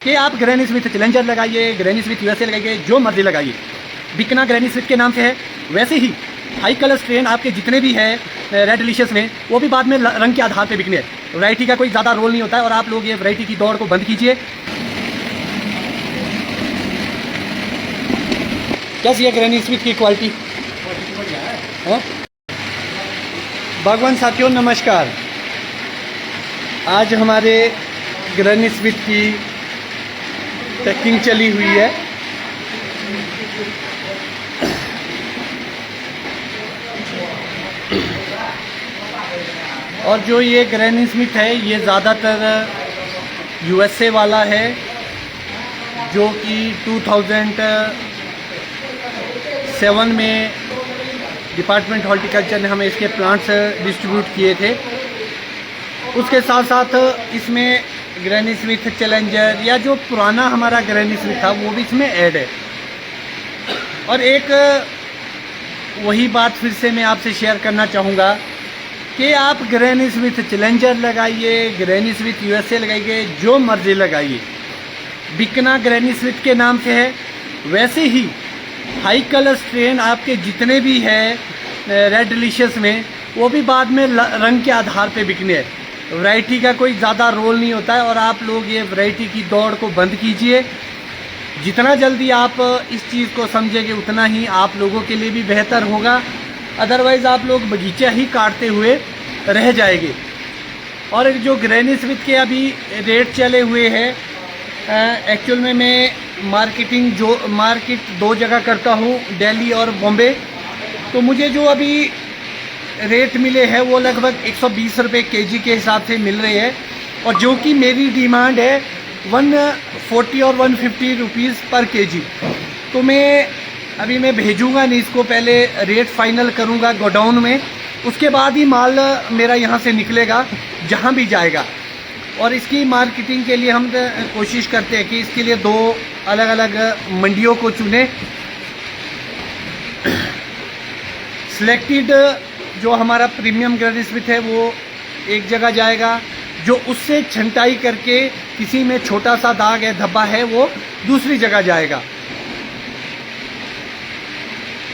कि आप granny Smith challenger लगाइए, ग्रैनी स्मिथ यूएसए लगाइए, जो मर्जी लगाइए, बिकना ग्रैनी स्मिथ के नाम से है। वैसे ही हाई कलर स्ट्रेन आपके जितने भी हैं रेड डिलीशियस में, वो भी बाद में रंग के आधार पे बिकने हैं। वैरायटी का कोई ज़्यादा रोल नहीं होता है और आप लोग ये वैरायटी की दौड़ को बंद कीजिए। कैसी है ग्रैनी स्मिथ की क्वालिटी? बागवान साथियों नमस्कार। आज हमारे ग्रैनी स्मिथ की पैकिंग चली हुई है। और जो ये ग्रैनी स्मिथ है ये ज़्यादातर यूएसए वाला है, जो कि 2007 में डिपार्टमेंट हॉर्टिकल्चर ने हमें इसके प्लांट्स डिस्ट्रीब्यूट किए थे। उसके साथ साथ इसमें ग्रैनी स्मिथ चैलेंजर या जो पुराना हमारा ग्रैनी स्मिथ था वो भी इसमें ऐड है। और एक वही बात फिर से मैं आपसे शेयर करना चाहूँगा कि आप ग्रैनी स्मिथ चैलेंजर लगाइए, ग्रैनी स्मिथ यूएसए लगाइए, जो मर्जी लगाइए, बिकना ग्रैनी स्मिथ के नाम से है। वैसे ही हाई कलर स्ट्रेन आपके जितने भी हैं रेड डिलीशियस में, वो भी बाद में रंग के आधार पे बिकने हैं। वैरायटी का कोई ज़्यादा रोल नहीं होता है और आप लोग ये वैरायटी की दौड़ को बंद कीजिए। जितना जल्दी आप इस चीज़ को समझेंगे उतना ही आप लोगों के लिए भी बेहतर होगा। अदरवाइज़ आप लोग बगीचा ही काटते हुए रह जाएंगे। और जो ग्रैनी स्मिथ के अभी रेट चले हुए हैं, एक्चुअल में मैं मार्केट दो जगह करता हूँ, दिल्ली और बॉम्बे। तो मुझे जो अभी रेट मिले हैं वो लगभग 120 रुपये केजी के हिसाब से मिल रहे हैं। और जो कि मेरी डिमांड है 140 और 150 रुपीज़ पर केजी। तो मैं भेजूंगा नहीं इसको, पहले रेट फाइनल करूंगा गोडाउन में, उसके बाद ही माल मेरा यहाँ से निकलेगा जहाँ भी जाएगा। और इसकी मार्केटिंग के लिए हम कोशिश करते हैं कि इसके लिए दो अलग अलग मंडियों को चुने। सिलेक्टेड जो हमारा प्रीमियम ग्रैनी स्मिथ है वो एक जगह जाएगा, जो उससे छंटाई करके किसी में छोटा सा दाग है, धब्बा है, वो दूसरी जगह जाएगा।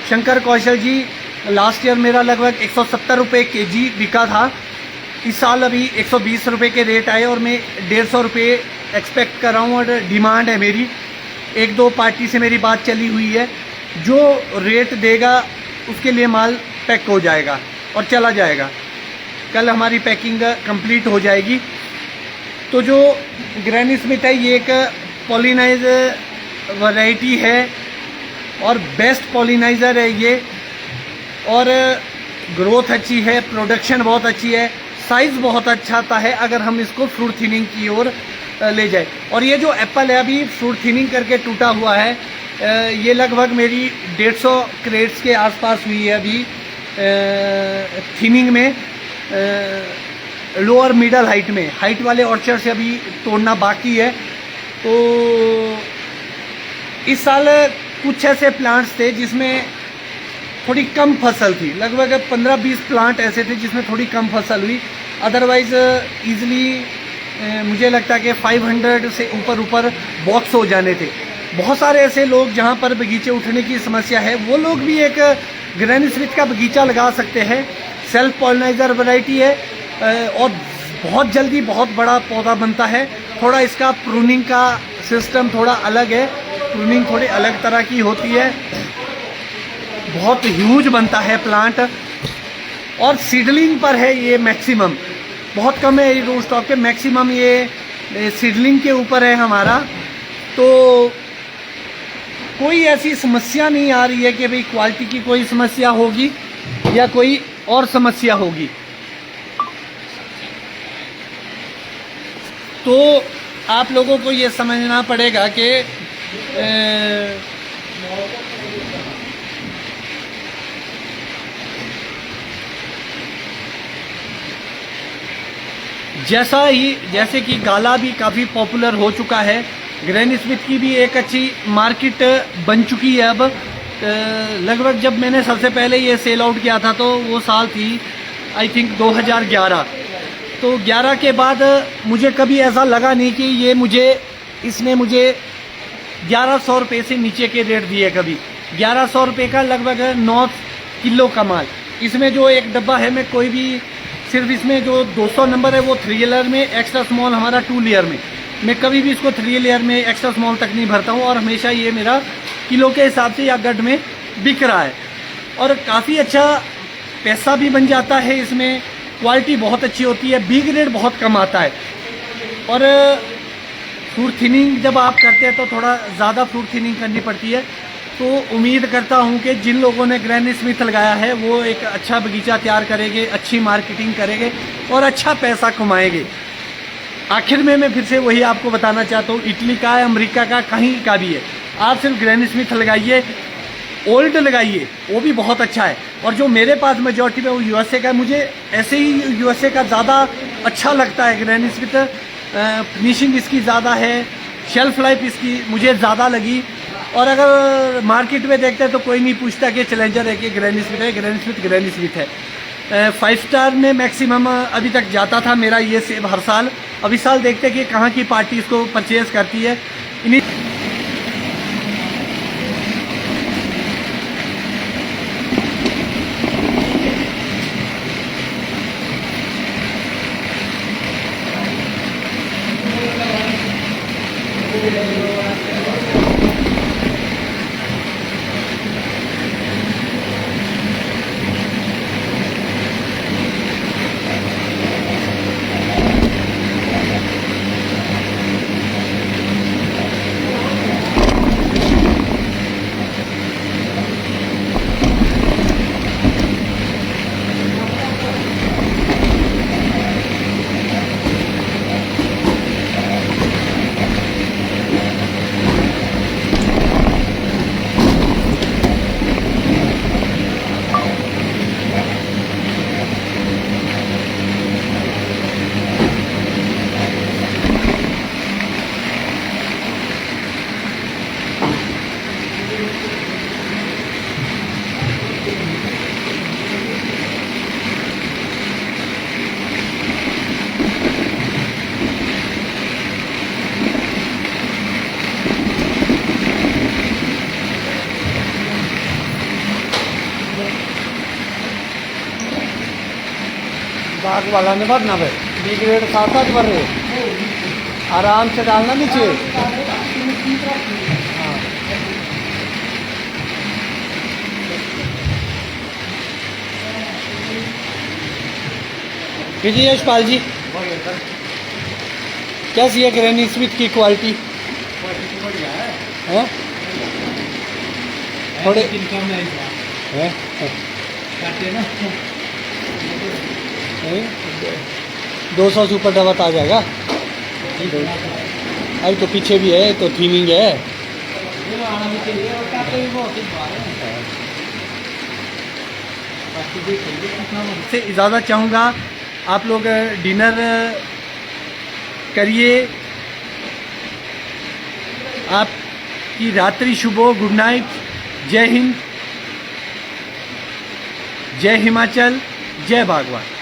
शंकर कौशल जी, लास्ट ईयर मेरा लगभग 170 रुपये केजी बिका था। इस साल अभी 120 रुपये के रेट आए और मैं 150 रुपये एक्सपेक्ट कर रहा हूँ और डिमांड है मेरी। एक दो पार्टी से मेरी बात चली हुई है, जो रेट देगा उसके लिए माल पैक हो जाएगा और चला जाएगा। कल हमारी पैकिंग कंप्लीट हो जाएगी। तो जो ग्रैनी स्मिथ है ये एक पॉलिनाइजर वैरायटी है और बेस्ट पॉलिनाइजर है ये। और ग्रोथ अच्छी है, प्रोडक्शन बहुत अच्छी है, साइज़ बहुत अच्छा आता है अगर हम इसको फ्रूट थिनिंग की ओर ले जाए। और ये जो एप्पल है अभी फ्रूट थिनिंग करके टूटा हुआ है, ये लगभग मेरी 150 क्रेट्स के आसपास हुई है अभी थिनिंग में। लोअर मिडल हाइट में, हाइट वाले ऑर्चर्ड से अभी तोड़ना बाकी है। तो इस साल कुछ ऐसे प्लांट्स थे जिसमें थोड़ी कम फसल थी, लगभग 15-20 प्लांट ऐसे थे जिसमें थोड़ी कम फसल हुई। अदरवाइज़ ईज़िली मुझे लगता है कि 500 से ऊपर बॉक्स हो जाने थे। बहुत सारे ऐसे लोग जहाँ पर बगीचे उठने की समस्या है, वो लोग भी एक ग्रैनी स्मिथ का बगीचा लगा सकते हैं। सेल्फ पॉलिनाइजर वैरायटी है और बहुत जल्दी बहुत बड़ा पौधा बनता है। थोड़ा इसका प्रूनिंग का सिस्टम थोड़ा अलग है, प्रूनिंग थोड़ी अलग तरह की होती है, बहुत ह्यूज बनता है प्लांट। और सीडलिंग पर है ये मैक्सिमम, बहुत कम है ये रूट स्टॉक पे, मैक्सिमम ये सीडलिंग के ऊपर है हमारा। तो कोई ऐसी समस्या नहीं आ रही है कि भाई क्वालिटी की कोई समस्या होगी या कोई और समस्या होगी। तो आप लोगों को ये समझना पड़ेगा कि जैसे कि गाला भी काफ़ी पॉपुलर हो चुका है, ग्रैनी स्मिथ की भी एक अच्छी मार्केट बन चुकी है अब। लगभग जब मैंने सबसे पहले ये सेल आउट किया था तो वो साल थी आई थिंक 2011। तो 11 के बाद मुझे कभी ऐसा लगा नहीं कि ये मुझे इसने मुझे 1100 रुपये से नीचे के रेट दिए कभी। 1100 रुपये का लगभग 9 किलो का माल। इसमें जो एक डब्बा है, मैं कोई भी सिर्फ इसमें जो 200 नंबर है वो 3 लेयर में, एक्स्ट्रा स्मॉल हमारा 2 लेयर में। मैं कभी भी इसको 3 लेयर में एक्स्ट्रा स्मॉल तक नहीं भरता हूँ और हमेशा ये मेरा किलो के हिसाब से या गड में बिक रहा है और काफ़ी अच्छा पैसा भी बन जाता है। इसमें क्वालिटी बहुत अच्छी होती है, बी ग्रेड बहुत कम आता है। और फ्रूट थिनिंग जब आप करते हैं तो थोड़ा ज़्यादा फ्रूट थिनिंग करनी पड़ती है। तो उम्मीद करता हूं कि जिन लोगों ने ग्रैनी स्मिथ लगाया है वो एक अच्छा बगीचा तैयार करेंगे, अच्छी मार्केटिंग करेंगे और अच्छा पैसा कमाएंगे। आखिर में मैं फिर से वही आपको बताना चाहता हूँ, इटली का है, अमेरिका का, कहीं का भी है, आप सिर्फ ग्रैनी स्मिथ लगाइए, ओल्ड लगाइए, वो भी बहुत अच्छा है। और जो मेरे पास मेजॉरिटी में वो यूएसए का है, मुझे ऐसे ही यूएसए का ज़्यादा अच्छा लगता है ग्रैनी स्मिथ। फिनिशिंग इसकी ज़्यादा है, शेल्फ लाइफ इसकी मुझे ज़्यादा लगी। और अगर मार्केट में देखते हैं तो कोई नहीं पूछता कि चैलेंजर है कि ग्रैनी स्मिथ है, ग्रैनी स्मिथ है। 5 स्टार में मैक्सिमम अभी तक जाता था मेरा ये सेब हर साल। अब इस साल देखते हैं कि कहाँ की पार्टी इसको परचेज करती है। इन्हीं बाग वाला ने भरना भाई, बी ग्रेड 7-8 भर रहे, आराम से डालना नीचे। हाँ। कीजिए यशपाल जी, कैसी है ग्रैनी स्मिथ की क्वालिटी? है थोड़े है 200 से ऊपर डबा आ जाएगा। अरे तो पीछे भी है तो थीनिंग है। से इजाज़त चाहूँगा, आप लोग डिनर करिए। आपकी रात्रि शुभ हो, गुड नाइट। जय हिंद, जय हिमाचल, जय बागवान।